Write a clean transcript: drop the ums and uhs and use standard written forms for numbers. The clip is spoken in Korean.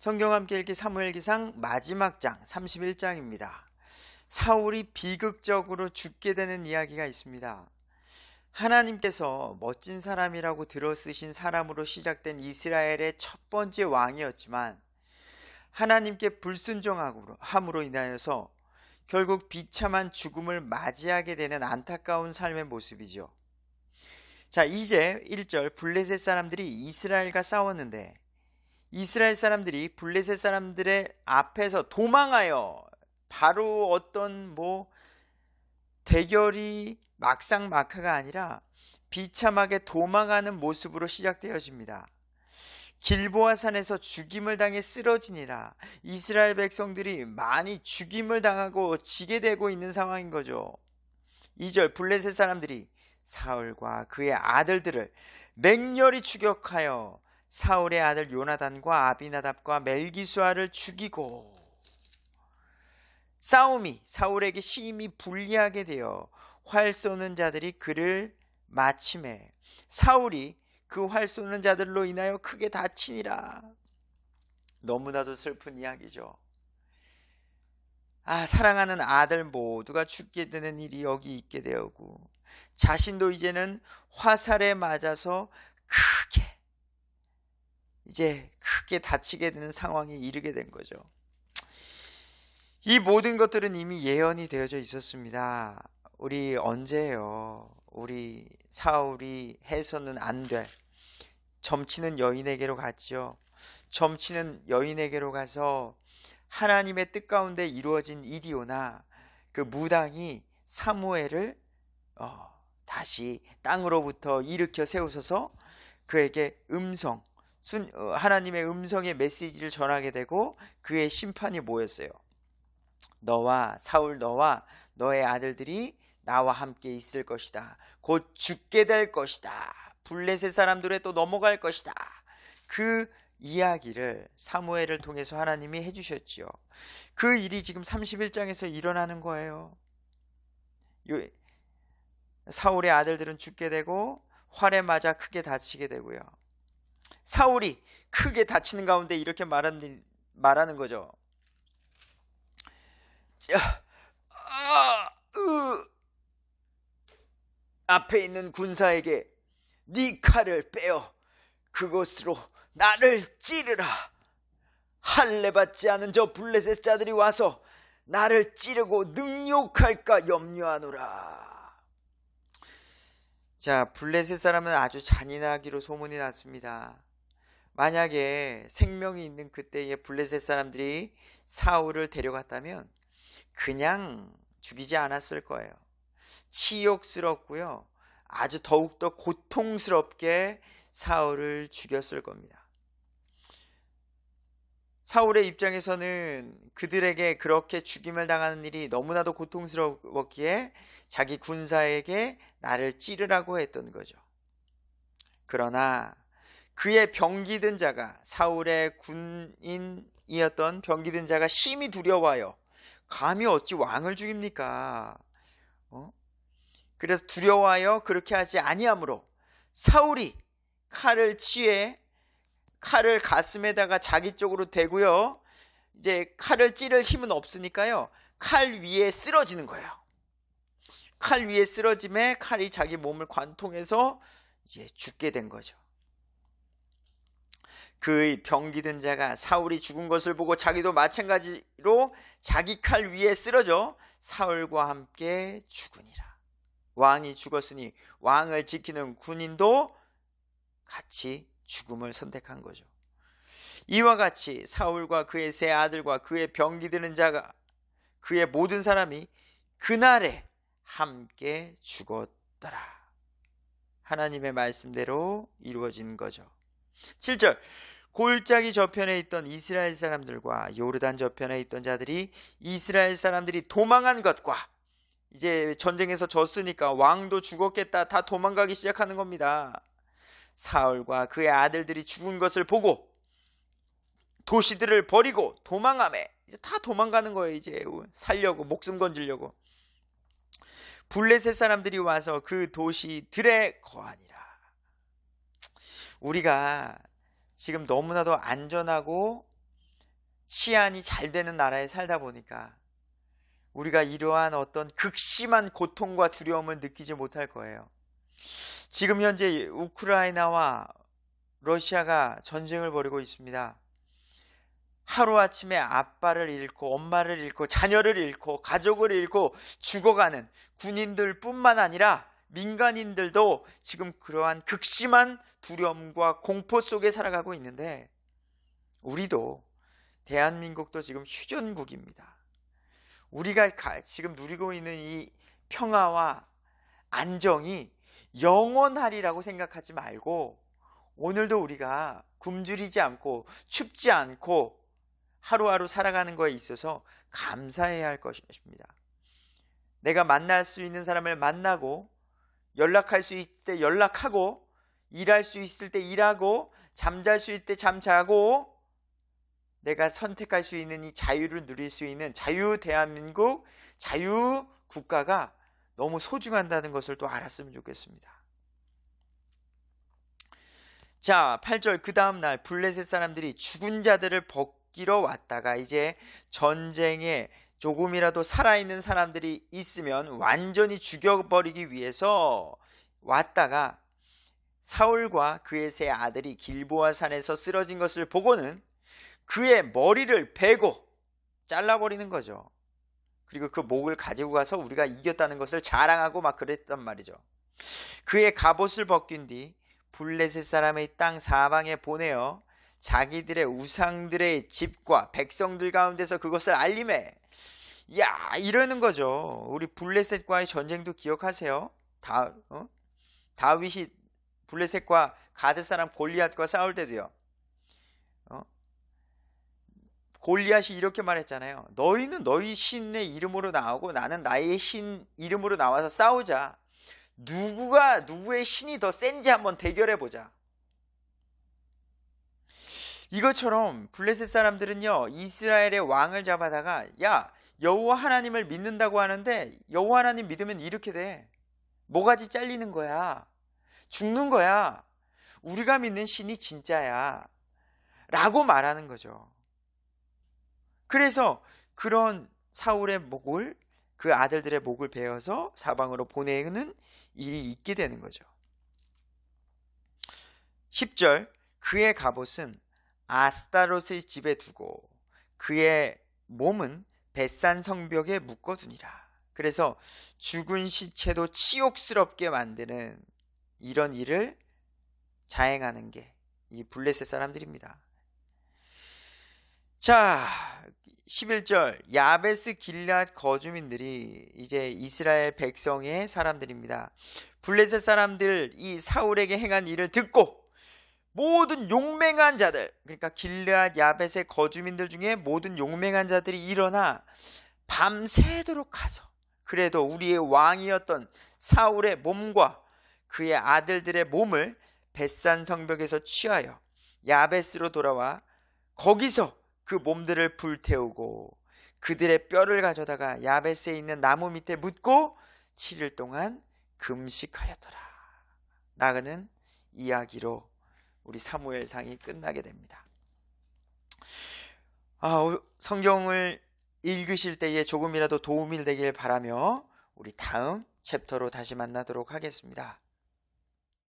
성경 함께 읽기 사무엘기상 마지막 장 31장입니다. 사울이 비극적으로 죽게 되는 이야기가 있습니다. 하나님께서 멋진 사람이라고 들어 쓰신 사람으로 시작된 이스라엘의 첫 번째 왕이었지만 하나님께 불순종함으로 인하여서 결국 비참한 죽음을 맞이하게 되는 안타까운 삶의 모습이죠. 자, 이제 1절 블레셋 사람들이 이스라엘과 싸웠는데 이스라엘 사람들이 블레셋 사람들의 앞에서 도망하여 바로 어떤 대결이 막상막하가 아니라 비참하게 도망하는 모습으로 시작되어집니다. 길보아 산에서 죽임을 당해 쓰러지니라. 이스라엘 백성들이 많이 죽임을 당하고 지게 되고 있는 상황인 거죠. 2절 블레셋 사람들이 사울과 그의 아들들을 맹렬히 추격하여 사울의 아들 요나단과 아비나답과 멜기수아를 죽이고 싸움이 사울에게 심히 불리하게 되어 활 쏘는 자들이 그를 마침해 사울이 그 활 쏘는 자들로 인하여 크게 다치니라. 너무나도 슬픈 이야기죠. 사랑하는 아들 모두가 죽게 되는 일이 여기 있게 되었고 자신도 이제는 화살에 맞아서 크게 다치게 되는 상황에 이르게 된 거죠. 이 모든 것들은 이미 예언이 되어져 있었습니다. 우리 언제예요? 우리 사울이 해서는 안 될 점치는 여인에게로 갔죠. 점치는 여인에게로 가서 하나님의 뜻 가운데 이루어진 일이오나 그 무당이 사무엘을 다시 땅으로부터 일으켜 세우셔서 그에게 하나님의 음성의 메시지를 전하게 되고 그의 심판이 뭐였어요? 너와 너의 아들들이 나와 함께 있을 것이다. 곧 죽게 될 것이다. 블레셋 사람들에 또 넘어갈 것이다. 그 이야기를 사무엘을 통해서 하나님이 해주셨지요. 그 일이 지금 31장에서 일어나는 거예요. 사울의 아들들은 죽게 되고 활에 맞아 크게 다치게 되고요. 사울이 크게 다치는 가운데 이렇게 말하는 거죠. 앞에 있는 군사에게 네 칼을 빼어 그것으로 나를 찌르라. 할례 받지 않은 저 블레셋 자들이 와서 나를 찌르고 능욕할까 염려하노라. 자, 블레셋 사람은 아주 잔인하기로 소문이 났습니다. 만약에 생명이 있는 그때에 블레셋 사람들이 사울을 데려갔다면 그냥 죽이지 않았을 거예요. 치욕스럽고요. 아주 더욱더 고통스럽게 사울을 죽였을 겁니다. 사울의 입장에서는 그들에게 그렇게 죽임을 당하는 일이 너무나도 고통스러웠기에 자기 군사에게 나를 찌르라고 했던 거죠. 그러나 그의 병기든 자가 사울의 군인이었던 병기든 자가 심히 두려워하여 감히 어찌 왕을 죽입니까? 그래서 두려워하여 그렇게 하지 아니하므로 사울이 칼을 취해 칼을 가슴에다가 자기 쪽으로 대고요. 이제 칼을 찌를 힘은 없으니까요. 칼 위에 쓰러지는 거예요. 칼 위에 쓰러짐에 칼이 자기 몸을 관통해서 이제 죽게 된 거죠. 그 병기든 자가 사울이 죽은 것을 보고 자기도 마찬가지로 자기 칼 위에 쓰러져 사울과 함께 죽으니라. 왕이 죽었으니 왕을 지키는 군인도 같이 죽음을 선택한 거죠. 이와 같이 사울과 그의 세 아들과 그의 병기드는 자가 그의 모든 사람이 그날에 함께 죽었더라. 하나님의 말씀대로 이루어진 거죠. 7절 골짜기 저편에 있던 이스라엘 사람들과 요르단 저편에 있던 자들이 이스라엘 사람들이 도망한 것과 이제 전쟁에서 졌으니까 왕도 죽었겠다 다 도망가기 시작하는 겁니다. 사울과 그의 아들들이 죽은 것을 보고 도시들을 버리고 도망하매 이제 다 도망가는 거예요. 이제 살려고 목숨 건지려고 블레셋 사람들이 와서 그 도시들에 거하니라. 우리가 지금 너무나도 안전하고 치안이 잘 되는 나라에 살다 보니까 우리가 이러한 어떤 극심한 고통과 두려움을 느끼지 못할 거예요. 지금 현재 우크라이나와 러시아가 전쟁을 벌이고 있습니다. 하루아침에 아빠를 잃고 엄마를 잃고 자녀를 잃고 가족을 잃고 죽어가는 군인들 뿐만 아니라 민간인들도 지금 그러한 극심한 두려움과 공포 속에 살아가고 있는데, 우리도 대한민국도 지금 휴전국입니다. 우리가 지금 누리고 있는 이 평화와 안정이 영원하리라고 생각하지 말고 오늘도 우리가 굶주리지 않고 춥지 않고 하루하루 살아가는 거에 있어서 감사해야 할 것입니다. 내가 만날 수 있는 사람을 만나고, 연락할 수 있을 때 연락하고, 일할 수 있을 때 일하고, 잠잘 수 있을 때 잠자고, 내가 선택할 수 있는 이 자유를 누릴 수 있는 자유 대한민국, 자유 국가가 너무 소중하다는 것을 또 알았으면 좋겠습니다. 자, 8절 그 다음 날 블레셋 사람들이 죽은 자들을 벗기러 왔다가, 이제 전쟁에 조금이라도 살아있는 사람들이 있으면 완전히 죽여버리기 위해서 왔다가 사울과 그의 세 아들이 길보아 산에서 쓰러진 것을 보고는 그의 머리를 베고 잘라버리는 거죠. 그리고 그 목을 가지고 가서 우리가 이겼다는 것을 자랑하고 막 그랬단 말이죠. 그의 갑옷을 벗긴 뒤 블레셋 사람의 땅 사방에 보내어 자기들의 우상들의 집과 백성들 가운데서 그것을 알림해. 야, 이러는 거죠. 우리 블레셋과의 전쟁도 기억하세요? 다윗이 블레셋과 가드 사람 골리앗과 싸울 때도요. 골리앗이 이렇게 말했잖아요. 너희는 너희 신의 이름으로 나오고 나는 나의 신 이름으로 나와서 싸우자. 누구가 누구의 신이 더 센지 한번 대결해 보자. 이것처럼 블레셋 사람들은요, 이스라엘의 왕을 잡아다가, 야, 여호와 하나님을 믿는다고 하는데 여호와 하나님 믿으면 이렇게 돼. 모가지 잘리는 거야. 죽는 거야. 우리가 믿는 신이 진짜야. 라고 말하는 거죠. 그래서 그런 사울의 목을, 그 아들들의 목을 베어서 사방으로 보내는 일이 있게 되는 거죠. 10절 그의 갑옷은 아스타롯의 집에 두고 그의 몸은 벳산 성벽에 묶어두니라. 그래서 죽은 시체도 치욕스럽게 만드는 이런 일을 자행하는 게 이 블레셋 사람들입니다. 자, 11절 야베스 길앗 거주민들이 이제 이스라엘 백성의 사람들입니다. 블레셋 사람들 이 사울에게 행한 일을 듣고 모든 용맹한 자들, 그러니까 길앗 야벳의 거주민들 중에 모든 용맹한 자들이 일어나 밤새도록 가서, 그래도 우리의 왕이었던 사울의 몸과 그의 아들들의 몸을 벳산 성벽에서 취하여 야벳으로 돌아와 거기서 그 몸들을 불태우고 그들의 뼈를 가져다가 야벳에 있는 나무 밑에 묻고 7일 동안 금식하였더라 라는 이야기로 우리 사무엘상이 끝나게 됩니다. 성경을 읽으실 때에 조금이라도 도움이 되길 바라며 우리 다음 챕터로 다시 만나도록 하겠습니다.